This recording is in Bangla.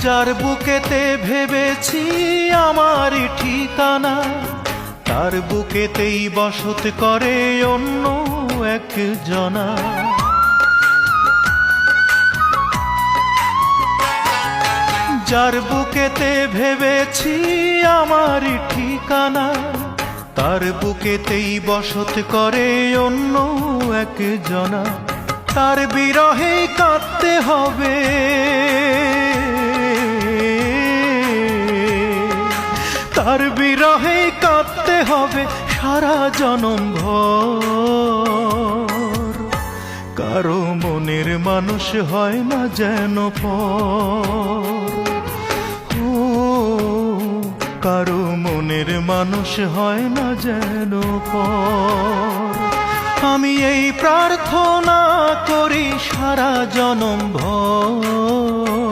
যার বুকেতে ভেবেছি আমারই ঠিকানা, তার বুকেতেই বসত করে অন্য একজনা। যার বুকেতে ভেবেছি আমারই ঠিকানা, তার বুকেতেই বসত করে অন্য একজনা। তার বিরহে কাঁদতে হবে, তার বিরহে কাঁদতে হবে সারা জনম ভর। কারো মনের মানুষ হয় না যেন পর, কারো মনের মানুষ হয় না যেন পর। আমি এই প্রার্থনা করি সারা জনম ভর,